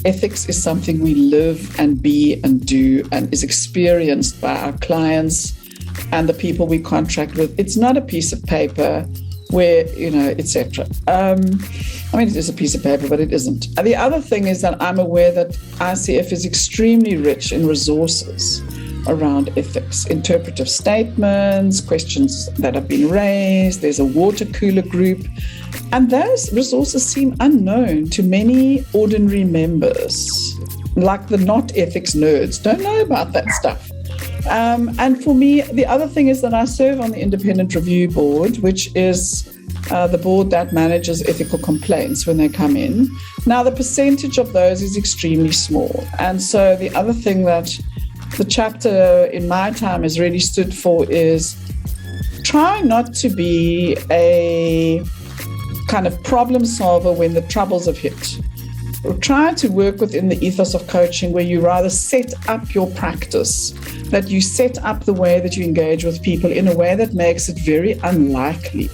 ethics is something we live and be and do and is experienced by our clients and the people we contract with. It's not a piece of paper where, etc. It is a piece of paper, but it isn't. And the other thing is that I'm aware that ICF is extremely rich in resources around ethics, interpretive statements, questions that have been raised. There's a water cooler group. And those resources seem unknown to many ordinary members, like the not ethics nerds, don't know about that stuff. And for me, the other thing is that I serve on the Independent Review Board, which is the board that manages ethical complaints when they come in. Now, the percentage of those is extremely small. And so the other thing that the chapter in my time has really stood for is try not to be a kind of problem solver when the troubles have hit. Try to work within the ethos of coaching where you rather set up your practice, that you set up the way that you engage with people in a way that makes it very unlikely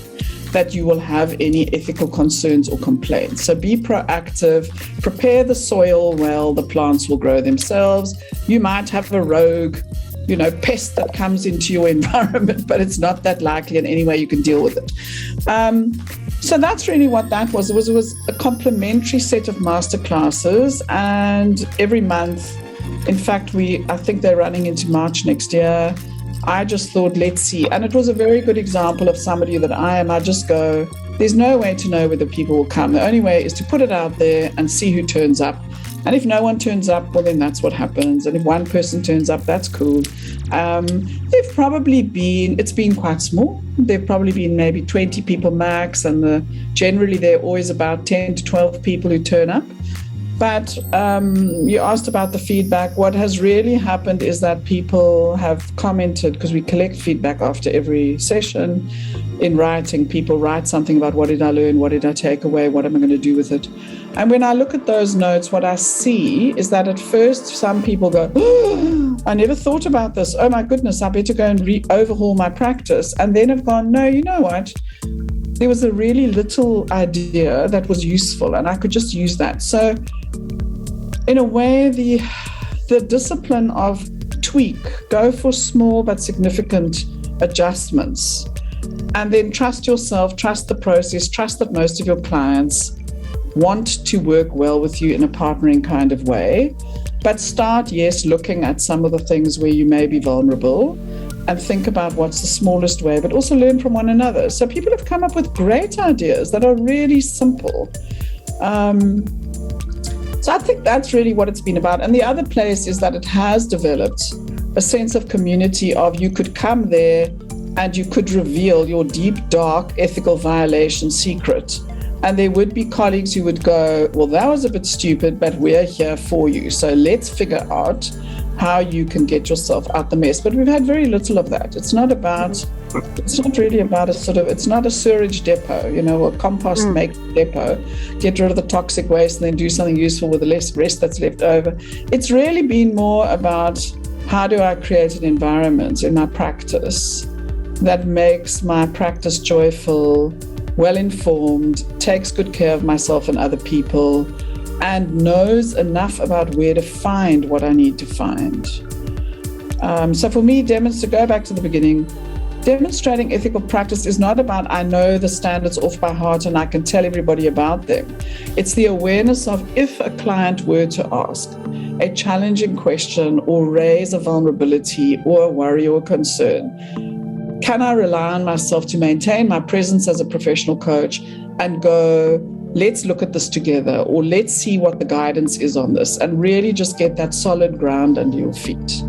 that you will have any ethical concerns or complaints. So be proactive, prepare the soil well, the plants will grow themselves. You might have a rogue, pest that comes into your environment, but it's not that likely in any way you can deal with it. So that's really what that was. It was a complimentary set of masterclasses, and every month, in fact, I think they're running into March next year. I just thought, let's see. And it was a very good example of somebody that I am. I just go, there's no way to know whether people will come. The only way is to put it out there and see who turns up. And if no one turns up, well, then that's what happens. And if one person turns up, that's cool. It's been quite small. There've probably been maybe 20 people max. And generally, there are always about 10 to 12 people who turn up. But you asked about the feedback. What has really happened is that people have commented, because we collect feedback after every session in writing. People write something about what did I learn, what did I take away, what am I going to do with it. And when I look at those notes, what I see is that at first some people go, oh, I never thought about this. Oh my goodness, I better go and overhaul my practice. And then have gone, no, you know what? There was a really little idea that was useful and I could just use that. So in a way, the discipline of tweak, go for small but significant adjustments, and then trust yourself, trust the process, trust that most of your clients want to work well with you in a partnering kind of way. But start, yes, looking at some of the things where you may be vulnerable and think about what's the smallest way, but also learn from one another. So people have come up with great ideas that are really simple. So I think that's really what it's been about. And the other place is that it has developed a sense of community of you could come there and you could reveal your deep, dark ethical violation secret. And there would be colleagues who would go, well, that was a bit stupid, but we're here for you. So let's figure out how you can get yourself out the mess. But we've had very little of that. It's not really about it's not a sewage depot, or a compost make depot, get rid of the toxic waste and then do something useful with the rest that's left over. It's really been more about how do I create an environment in my practice that makes my practice joyful, well-informed, takes good care of myself and other people, and knows enough about where to find what I need to find. So for me, to go back to the beginning, demonstrating ethical practice is not about I know the standards off by heart and I can tell everybody about them. It's the awareness of if a client were to ask a challenging question or raise a vulnerability or a worry or concern, can I rely on myself to maintain my presence as a professional coach and go, let's look at this together, or let's see what the guidance is on this, and really just get that solid ground under your feet.